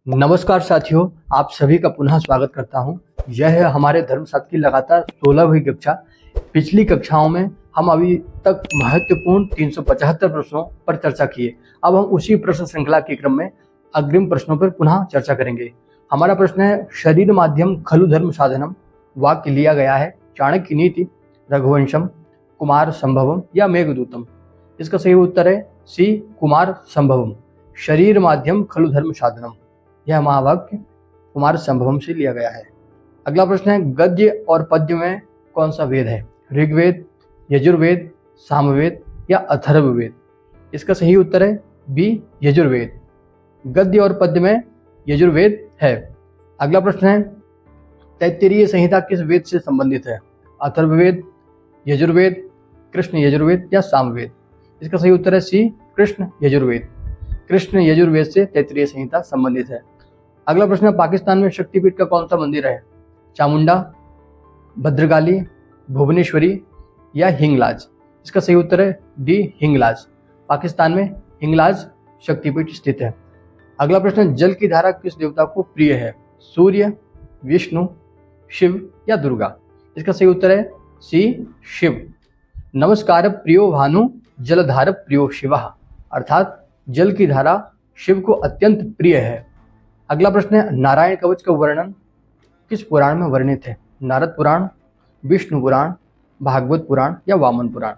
नमस्कार साथियों, आप सभी का पुनः स्वागत करता हूं। यह है हमारे धर्मशास्त्र की लगातार 16वीं कक्षा। पिछली कक्षाओं में हम अभी तक महत्वपूर्ण 375 प्रश्नों पर चर्चा किए। अब हम उसी प्रश्न श्रृंखला के क्रम में अग्रिम प्रश्नों पर पुनः चर्चा करेंगे। हमारा प्रश्न है, शरीर माध्यम खलु धर्म साधनम वाक्य लिया गया है चाणक्य नीति, रघुवंशम, कुमार संभवम या मेघदूतम। इसका सही उत्तर है सी, कुमार संभवम। शरीर माध्यम खलु धर्म साधनम, यह महावाक्य कुमार संभवम से लिया गया है। अगला प्रश्न है, गद्य और पद्य में कौन सा वेद है? ऋग्वेद, यजुर्वेद, सामवेद या अथर्ववेद? इसका सही उत्तर है बी, यजुर्वेद। गद्य और पद्य में यजुर्वेद है। अगला प्रश्न है, तैत्तिरीय संहिता किस वेद से संबंधित है? अथर्ववेद, यजुर्वेद, कृष्ण यजुर्वेद या सामवेद? इसका सही उत्तर है सी, कृष्ण यजुर्वेद। कृष्ण यजुर्वेद से तैत्तिरीय संहिता संबंधित है। अगला प्रश्न है, पाकिस्तान में शक्तिपीठ का कौन सा मंदिर है? चामुंडा, भद्रकाली, भुवनेश्वरी या हिंगलाज? इसका सही उत्तर है डी, हिंगलाज। पाकिस्तान में हिंगलाज शक्तिपीठ स्थित है। अगला प्रश्न, जल की धारा किस देवता को प्रिय है? सूर्य, विष्णु, शिव या दुर्गा? इसका सही उत्तर है सी, शिव। नमस्कार प्रियो भानु जलधार प्रियो शिवः, अर्थात जल की धारा शिव को अत्यंत प्रिय है। अगला प्रश्न है, नारायण कवच का वर्णन किस पुराण में वर्णित है? नारद पुराण, विष्णु पुराण, भागवत पुराण या वामन पुराण?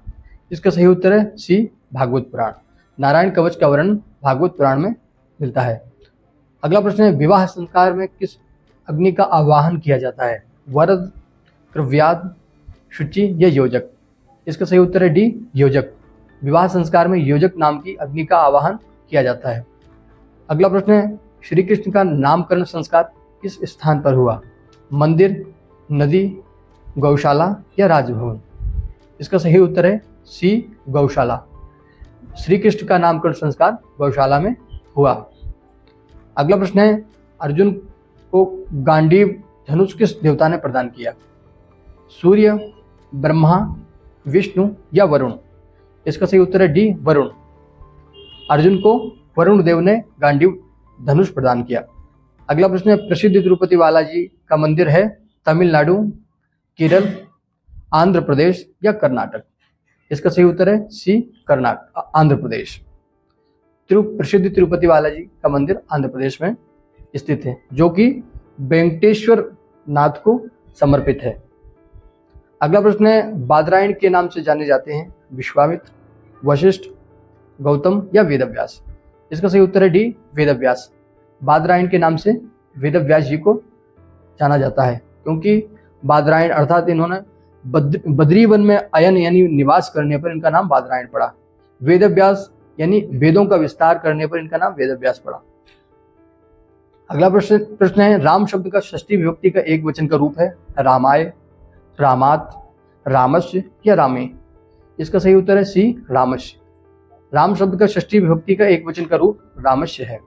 इसका सही उत्तर है सी, भागवत पुराण। नारायण कवच का वर्णन भागवत पुराण में मिलता है। अगला प्रश्न है, विवाह संस्कार में किस अग्नि का आवाहन किया जाता है? वरद, क्रव्याद, शुचि या योजक? इसका सही उत्तर है डी, योजक। विवाह संस्कार में योजक नाम की अग्नि का आवाहन किया जाता है। अगला प्रश्न है, श्री कृष्ण का नामकरण संस्कार किस स्थान पर हुआ? मंदिर, नदी, गौशाला या राजभवन? इसका सही उत्तर है सी, गौशाला। श्री कृष्ण का नामकरण संस्कार गौशाला में हुआ। अगला प्रश्न है, अर्जुन को गांडीव धनुष किस देवता ने प्रदान किया? सूर्य, ब्रह्मा, विष्णु या वरुण? इसका सही उत्तर है डी, वरुण। अर्जुन को वरुण देव ने गांडीव धनुष प्रदान किया। अगला प्रश्न है, प्रसिद्ध तिरुपति बालाजी का मंदिर है तमिलनाडु, केरल, आंध्र प्रदेश या कर्नाटक? इसका सही उत्तर है सी, कर्नाटक, आंध्र प्रदेश। प्रसिद्ध तिरुपति बालाजी का मंदिर आंध्र प्रदेश में स्थित है, जो कि वेंकटेश्वर नाथ को समर्पित है। अगला प्रश्न है, बादरायण के नाम से जाने जाते हैं विश्वामित्र, वशिष्ठ, गौतम या वेदव्यास? इसका सही उत्तर है डी, वेदव्यास। बादरायण के नाम से वेदव्यास जी को जाना जाता है, क्योंकि बादरायण अर्थात इन्होंने बद्री वन में अयन यानी निवास करने पर इनका नाम बादरायण पड़ा। वेदव्यास यानी वेदों का विस्तार करने पर इनका नाम वेदव्यास पड़ा। अगला प्रश्न है, राम शब्द का षष्ठी विभक्ति का एक वचन का रूप है रामाय, रामात, रामस्य या रामे? इसका सही उत्तर है सी, रामस्य। राम शब्द का षष्ठी विभक्ति का एक वचन का रूप रामस्य है।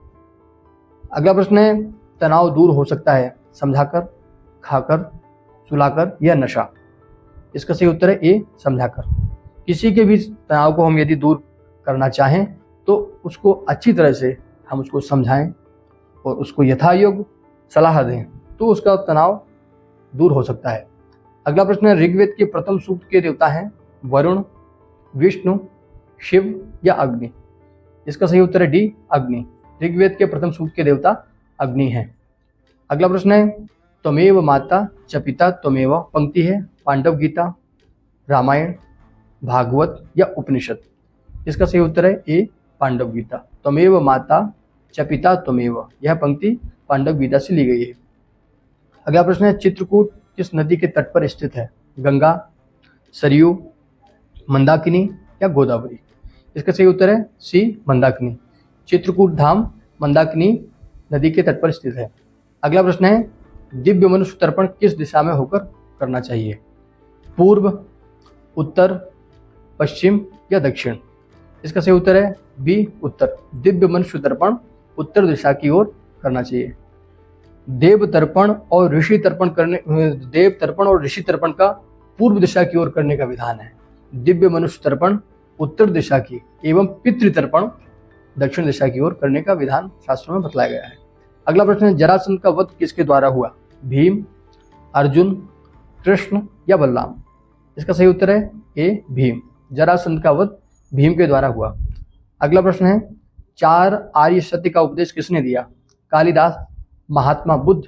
अगला प्रश्न है, तनाव दूर हो सकता है समझाकर, खाकर, सुलाकर या नशा? इसका सही उत्तर है ए, समझाकर। किसी के भी तनाव को हम यदि दूर करना चाहें तो उसको अच्छी तरह से हम उसको समझाएं और उसको यथायोग्य सलाह दें तो उसका तनाव दूर हो सकता है। अगला प्रश्न है, ऋग्वेद के प्रथम सूक्त के देवता हैं वरुण, विष्णु, शिव या अग्नि? इसका सही उत्तर है डी, अग्नि। ऋग्वेद के प्रथम सूक्त के देवता अग्नि हैं। अगला प्रश्न है, त्वमेव माता च पिता त्वमेव पंक्ति है पांडव गीता, रामायण, भागवत या उपनिषद? इसका सही उत्तर है ए, पांडव गीता। त्वमेव माता च पिता त्वमेव, यह पंक्ति पांडव गीता से ली गई है। अगला प्रश्न है, चित्रकूट किस नदी के तट पर स्थित है? गंगा, सरयू, मंदाकिनी या गोदावरी? इसका सही उत्तर है सी, मंदाकिनी। चित्रकूट धाम मंदाकिनी नदी के तट पर स्थित है। अगला प्रश्न है, दिव्य मनुष्य तर्पण किस दिशा में होकर करना चाहिए? पूर्व, उत्तर, पश्चिम या दक्षिण? इसका सही उत्तर है बी, उत्तर। दिव्य मनुष्य तर्पण उत्तर दिशा की ओर करना चाहिए। देव तर्पण और ऋषि तर्पण का पूर्व दिशा की ओर करने का विधान है। दिव्य मनुष्य तर्पण उत्तर दिशा की एवं पितृतर्पण दक्षिण दिशा की ओर करने का विधान शास्त्रों में बतलाया गया है। अगला प्रश्न है, जरासंध का वध किसके द्वारा हुआ? भीम, अर्जुन, कृष्ण या बलराम? इसका सही उत्तर है ए भीम। जरासंध का वध भीम के द्वारा हुआ। अगला प्रश्न है, 4 आर्य सत्य का उपदेश किसने दिया? कालिदास, महात्मा बुद्ध,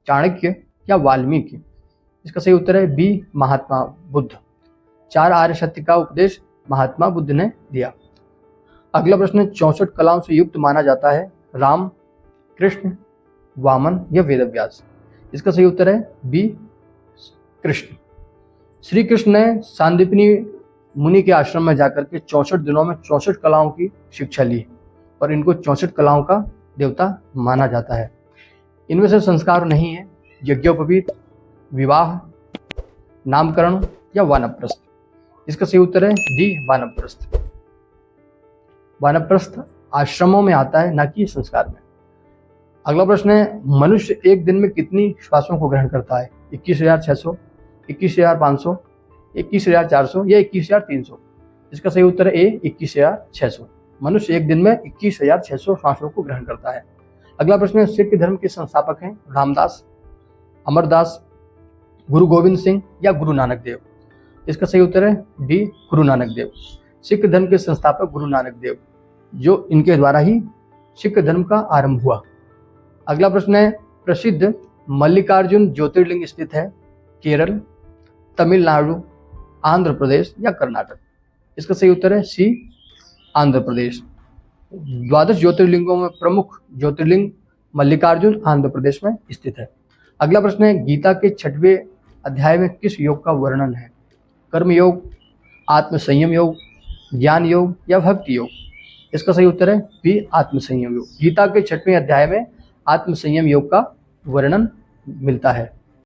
चाणक्य या वाल्मीकि? इसका सही उत्तर है बी महात्मा बुद्ध। 4 आर्य सत्य का उपदेश महात्मा बुद्ध ने दिया। अगला प्रश्न है, 64 कलाओं से युक्त माना जाता है राम, कृष्ण, वामन या वेदव्यास? इसका सही उत्तर है बी कृष्ण। श्री कृष्ण ने सांदीपनी मुनि के आश्रम में जाकर के 64 दिनों में 64 कलाओं की शिक्षा ली और इनको 64 कलाओं का देवता माना जाता है। इनमें से संस्कार नहीं है यज्ञोपवीत, विवाह, नामकरण या वानप्रस्थ? इसका सही उत्तर है डी वानप्रस्थ। वानप्रस्थ आश्रमों में आता है, ना कि संस्कार में। अगला प्रश्न है, मनुष्य एक दिन में कितनी श्वासों को ग्रहण करता है? 21,600, 21,500, 21,400 या 21,300? इसका सही उत्तर है ए 21,600। मनुष्य एक दिन में 21,600 श्वासों को ग्रहण करता है। अगला प्रश्न है, सिख धर्म के संस्थापक हैं रामदास, अमरदास, गुरु गोविंद सिंह या गुरु नानक देव? इसका सही उत्तर है डी गुरु नानक देव। सिख धर्म के संस्थापक गुरु नानक देव, जो इनके द्वारा ही सिख धर्म का आरंभ हुआ। अगला प्रश्न है, प्रसिद्ध मल्लिकार्जुन ज्योतिर्लिंग स्थित है केरल, तमिलनाडु, आंध्र प्रदेश या कर्नाटक? इसका सही उत्तर है सी आंध्र प्रदेश। 12 ज्योतिर्लिंगों में प्रमुख ज्योतिर्लिंग मल्लिकार्जुन आंध्र प्रदेश में स्थित है। अगला प्रश्न है, गीता के 6वें अध्याय में किस योग का वर्णन है? कर्म योग, आत्मसंयम योग, ज्ञान योग या भक्ति योग? इसका सही उत्तर है बी आत्मसंयम योग। गीता के 6वें अध्याय में आत्मसंयम योग का वर्णन मिलता है।